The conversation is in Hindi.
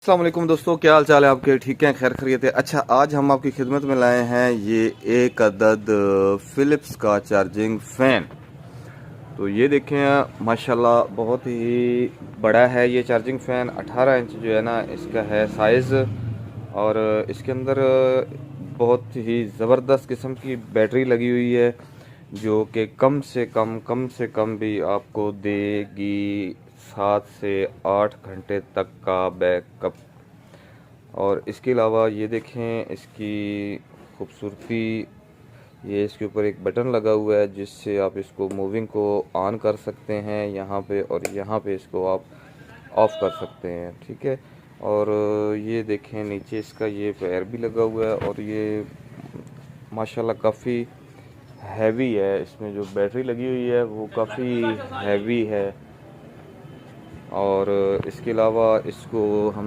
अस्सलाम वालेकुम दोस्तों, क्या हाल चाल है आपके? ठीक हैं, खैर खैरियत है। अच्छा, आज हम आपकी खिदमत में लाए हैं ये एक अदद फ़िलिप्स का चार्जिंग फ़ैन। तो ये देखें माशाल्लाह बहुत ही बड़ा है ये चार्जिंग फ़ैन। 18 इंच जो है ना इसका है साइज़। और इसके अंदर बहुत ही ज़बरदस्त किस्म की बैटरी लगी हुई है, जो कि कम से कम भी आपको देगी 7 से 8 घंटे तक का बैकअप। और इसके अलावा ये देखें इसकी खूबसूरती, ये इसके ऊपर एक बटन लगा हुआ है जिससे आप इसको मूविंग को ऑन कर सकते हैं यहाँ पे, और यहाँ पे इसको आप ऑफ़ कर सकते हैं, ठीक है। और ये देखें नीचे इसका ये पैर भी लगा हुआ है, और ये माशाल्लाह काफ़ी हैवी है। इसमें जो बैटरी लगी हुई है वो काफ़ी हैवी है। और इसके अलावा इसको हम